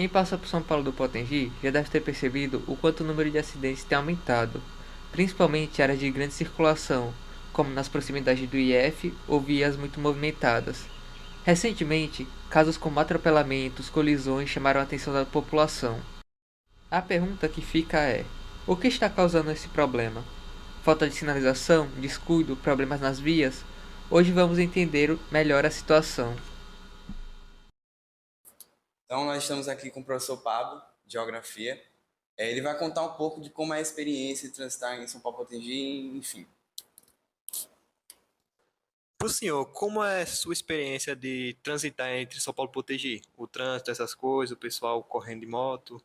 Quem passa por São Paulo do Potengi já deve ter percebido o quanto o número de acidentes tem aumentado, principalmente em áreas de grande circulação, como nas proximidades do IF ou vias muito movimentadas. Recentemente, casos como atropelamentos, colisões chamaram a atenção da população. A pergunta que fica é: o que está causando esse problema? Falta de sinalização, descuido, problemas nas vias? Hoje vamos entender melhor a situação. Então, nós estamos aqui com o professor Pablo, de Geografia. Ele vai contar um pouco de como é a experiência de transitar em São Paulo Potengi, enfim. Para o senhor, como é a sua experiência de transitar entre São Paulo e Potengi? O trânsito, essas coisas, o pessoal correndo de moto?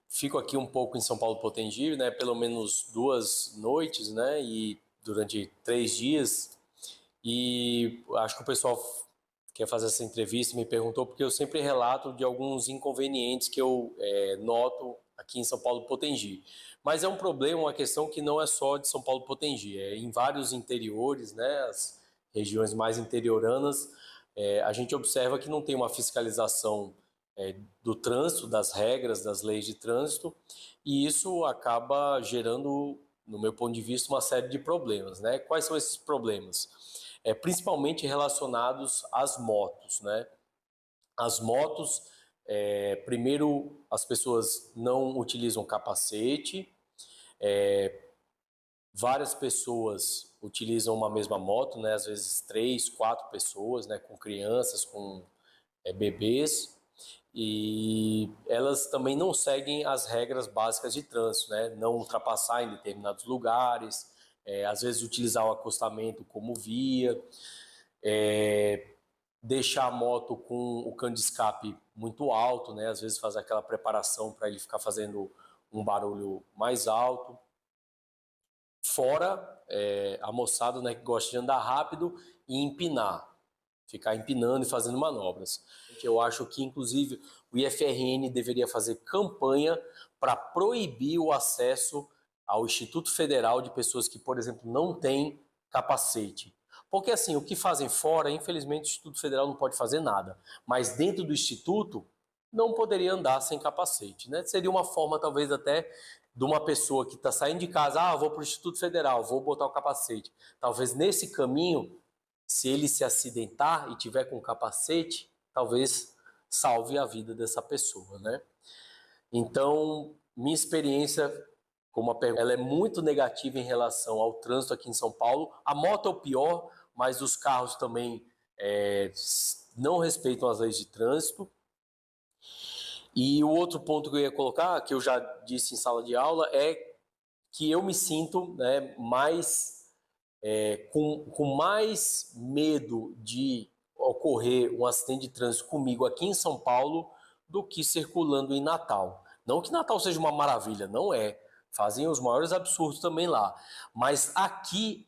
Fico aqui um pouco em São Paulo Potengi, né? Pelo menos 2 noites, né? E durante 3 dias. E acho que o pessoal quer fazer essa entrevista me perguntou porque eu sempre relato de alguns inconvenientes que eu noto aqui em São Paulo Potengi. Mas é um problema, uma questão que não é só de São Paulo Potengi, é em vários interiores, né? As regiões mais interioranas, a gente observa que não tem uma fiscalização do trânsito, das regras, das leis de trânsito, e isso acaba gerando, no meu ponto de vista, uma série de problemas, né? Quais são esses problemas? Principalmente relacionados às motos, né? As motos, primeiro, as pessoas não utilizam capacete, várias pessoas utilizam uma mesma moto, né? Às vezes 3, 4 pessoas, né? Com crianças, com bebês, e elas também não seguem as regras básicas de trânsito, né? Não ultrapassar em determinados lugares, às vezes utilizar o acostamento como via, deixar a moto com o cano de escape muito alto, né? Às vezes fazer aquela preparação para ele ficar fazendo um barulho mais alto. Fora a moçada, né, que gosta de andar rápido e empinar, ficar empinando e fazendo manobras. Eu acho que, inclusive, o IFRN deveria fazer campanha para proibir o acesso ao Instituto Federal de pessoas que, por exemplo, não têm capacete. Porque, assim, o que fazem fora, infelizmente, o Instituto Federal não pode fazer nada. Mas dentro do Instituto, não poderia andar sem capacete, né? Seria uma forma, talvez, até de uma pessoa que está saindo de casa, vou para o Instituto Federal, vou botar o capacete. Talvez nesse caminho, se ele se acidentar e tiver com capacete, talvez salve a vida dessa pessoa, né? Então, minha experiência como uma pergunta, ela é muito negativa em relação ao trânsito aqui em São Paulo. A moto é o pior, mas os carros também não respeitam as leis de trânsito. E o outro ponto que eu ia colocar, que eu já disse em sala de aula, é que eu me sinto, né, com mais medo de ocorrer um acidente de trânsito comigo aqui em São Paulo do que circulando em Natal. Não que Natal seja uma maravilha, não é. Fazem os maiores absurdos também lá. Mas aqui,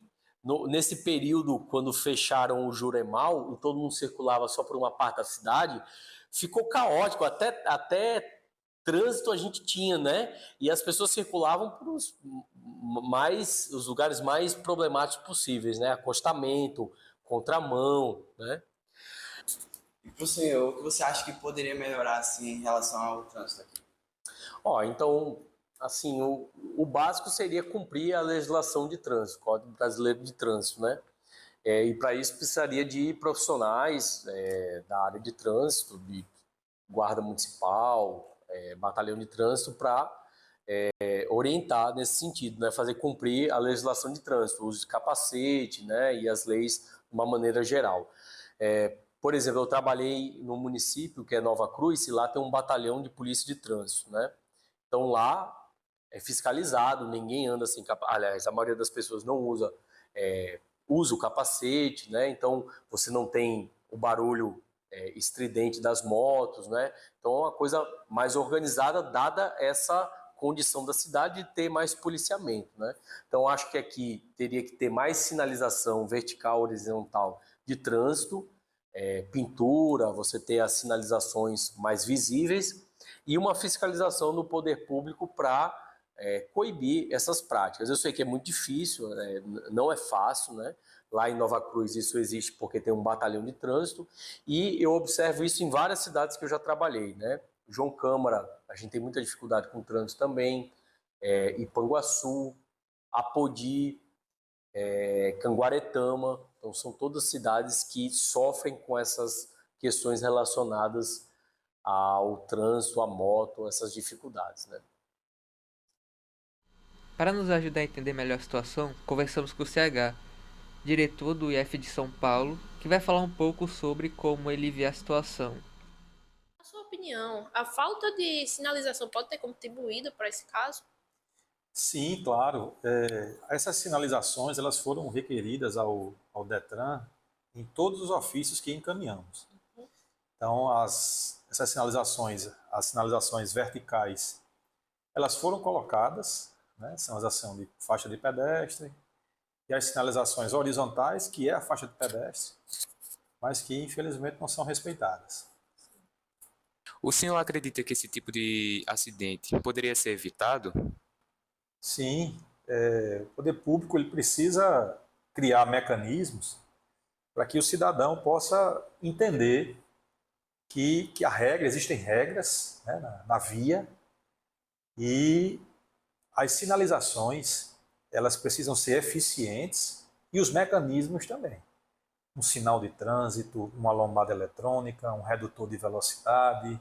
nesse período, quando fecharam o Juremal e todo mundo circulava só por uma parte da cidade, ficou caótico. Até trânsito a gente tinha, né? E as pessoas circulavam por os lugares mais problemáticos possíveis, né? Acostamento, contramão, né? E para o senhor, o que você acha que poderia melhorar assim, em relação ao trânsito aqui? Então, assim, o básico seria cumprir a legislação de trânsito, Código Brasileiro de Trânsito, né? E para isso precisaria de profissionais da área de trânsito, de guarda municipal, batalhão de trânsito, para orientar nesse sentido, né? Fazer cumprir a legislação de trânsito, o uso de capacete, né? E as leis de uma maneira geral. Por exemplo, eu trabalhei no município que é Nova Cruz e lá tem um batalhão de polícia de trânsito, né? Então lá é fiscalizado, ninguém anda sem capacete. Aliás, a maioria das pessoas não usa o capacete, né? Então você não tem o barulho estridente das motos, né? Então é uma coisa mais organizada, dada essa condição da cidade de ter mais policiamento, né? Então acho que aqui teria que ter mais sinalização vertical, horizontal de trânsito, pintura, você ter as sinalizações mais visíveis e uma fiscalização no poder público para coibir essas práticas. Eu sei que é muito difícil, né? Não é fácil, né? Lá em Nova Cruz isso existe porque tem um batalhão de trânsito e eu observo isso em várias cidades que eu já trabalhei, né? João Câmara, a gente tem muita dificuldade com o trânsito também, Ipanguaçu, Apodi, Canguaretama, então são todas cidades que sofrem com essas questões relacionadas ao trânsito, à moto, essas dificuldades, né? Para nos ajudar a entender melhor a situação, conversamos com o CH, diretor do IF de São Paulo, que vai falar um pouco sobre como ele vê a situação. Na sua opinião, a falta de sinalização pode ter contribuído para esse caso? Sim, claro. Essas sinalizações elas foram requeridas ao Detran em todos os ofícios que encaminhamos. Então, essas sinalizações, as sinalizações verticais, elas foram colocadas, né, sinalização de faixa de pedestre, e as sinalizações horizontais, que é a faixa de pedestre, mas que infelizmente não são respeitadas. O senhor acredita que esse tipo de acidente poderia ser evitado? Sim, o poder público ele precisa criar mecanismos para que o cidadão possa entender que existem regras, né, na via, e as sinalizações elas precisam ser eficientes e os mecanismos também. Um sinal de trânsito, uma lombada eletrônica, um redutor de velocidade,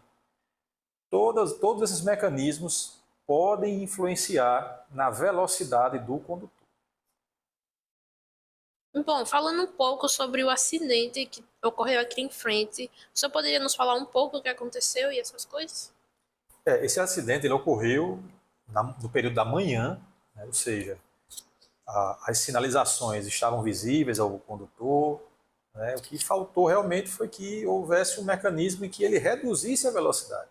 todos esses mecanismos podem influenciar na velocidade do condutor. Bom, falando um pouco sobre o acidente que ocorreu aqui em frente, o senhor poderia nos falar um pouco o que aconteceu e essas coisas? Esse acidente ele ocorreu no período da manhã, né, ou seja, as sinalizações estavam visíveis ao condutor, né, o que faltou realmente foi que houvesse um mecanismo em que ele reduzisse a velocidade.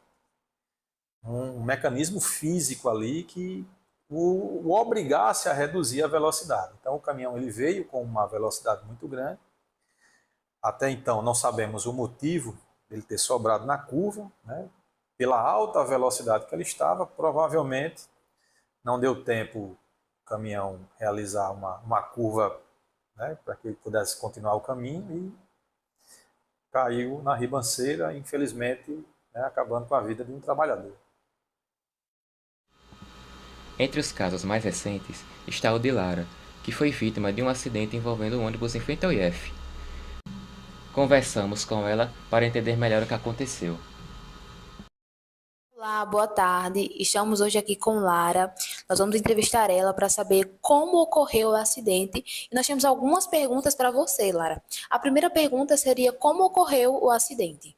Um mecanismo físico ali que o obrigasse a reduzir a velocidade. Então o caminhão ele veio com uma velocidade muito grande. Até então não sabemos o motivo dele ter sobrado na curva, né? Pela alta velocidade que ele estava, provavelmente não deu tempo o caminhão realizar uma curva, né, para que ele pudesse continuar o caminho e caiu na ribanceira, infelizmente, né, acabando com a vida de um trabalhador. Entre os casos mais recentes está o de Lara, que foi vítima de um acidente envolvendo um ônibus em frente ao IF. Conversamos com ela para entender melhor o que aconteceu. Olá, boa tarde. Estamos hoje aqui com Lara. Nós vamos entrevistar ela para saber como ocorreu o acidente. E nós temos algumas perguntas para você, Lara. A primeira pergunta seria como ocorreu o acidente?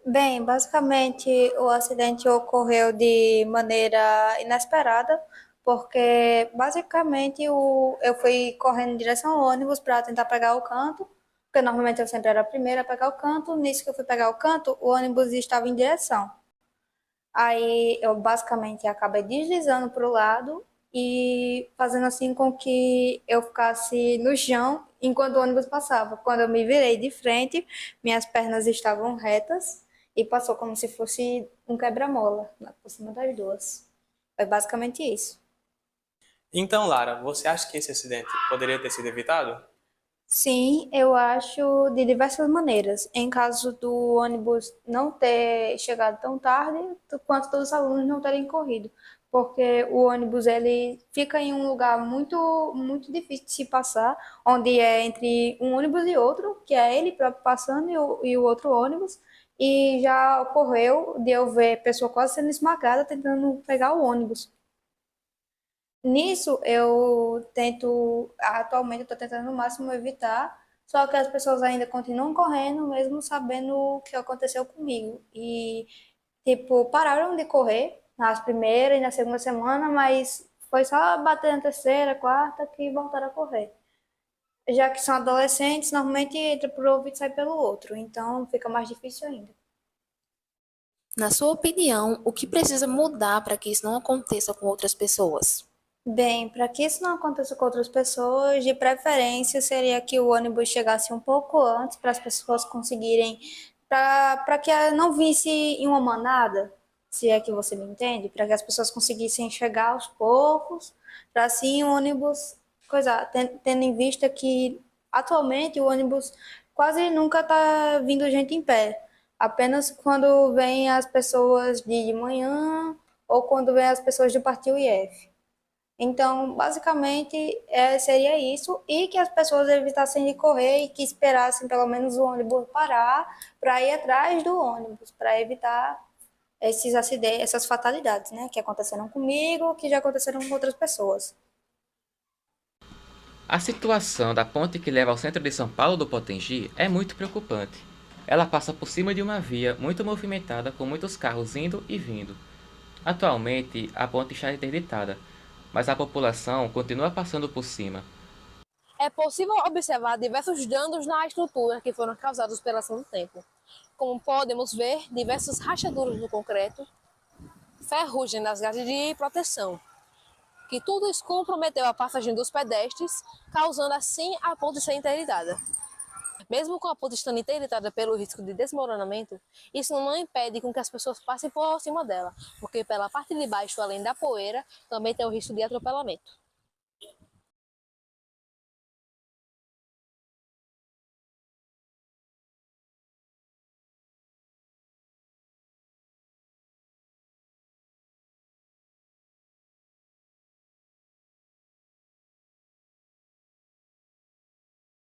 Bem, basicamente o acidente ocorreu de maneira inesperada, porque basicamente eu fui correndo em direção ao ônibus para tentar pegar o canto, porque normalmente eu sempre era a primeira a pegar o canto. Nisso que eu fui pegar o canto, o ônibus estava em direção. Aí eu basicamente acabei deslizando para o lado e fazendo assim com que eu ficasse no chão enquanto o ônibus passava. Quando eu me virei de frente, minhas pernas estavam retas e passou como se fosse um quebra-mola por cima das duas. Foi basicamente isso. Então, Lara, você acha que esse acidente poderia ter sido evitado? Sim, eu acho de diversas maneiras. Em caso do ônibus não ter chegado tão tarde, quanto dos alunos não terem corrido, porque o ônibus ele fica em um lugar muito difícil de se passar, onde é entre um ônibus e outro, que é ele próprio passando e o outro ônibus, e já ocorreu de eu ver pessoa quase sendo esmagada tentando pegar o ônibus. Nisso, atualmente eu estou tentando no máximo evitar, só que as pessoas ainda continuam correndo, mesmo sabendo o que aconteceu comigo. E, tipo, pararam de correr nas primeiras e na segunda semana, mas foi só bater na terceira, quarta que voltaram a correr. Já que são adolescentes, normalmente entra por um ouvido e sai pelo outro, então fica mais difícil ainda. Na sua opinião, o que precisa mudar para que isso não aconteça com outras pessoas? Bem, para que isso não aconteça com outras pessoas, de preferência seria que o ônibus chegasse um pouco antes para as pessoas conseguirem, para que não visse em uma manada, se é que você me entende, para que as pessoas conseguissem chegar aos poucos, para assim o ônibus, tendo em vista que atualmente o ônibus quase nunca está vindo gente em pé, apenas quando vem as pessoas de manhã ou quando vem as pessoas do Partido IF. Então, basicamente, seria isso, e que as pessoas evitassem de correr e que esperassem pelo menos o ônibus parar para ir atrás do ônibus, para evitar esses acidentes, essas fatalidades, né, que aconteceram comigo, que já aconteceram com outras pessoas. A situação da ponte que leva ao centro de São Paulo do Potengi é muito preocupante. Ela passa por cima de uma via muito movimentada com muitos carros indo e vindo. Atualmente, a ponte está interditada, mas a população continua passando por cima. É possível observar diversos danos na estrutura que foram causados pela ação do tempo. Como podemos ver, diversas rachaduras no concreto, ferrugem nas grades de proteção, que tudo isso comprometeu a passagem dos pedestres, causando assim a ponte ser interditada. Mesmo com a ponte estando interditada pelo risco de desmoronamento, isso não impede com que as pessoas passem por cima dela, porque pela parte de baixo, além da poeira, também tem o risco de atropelamento.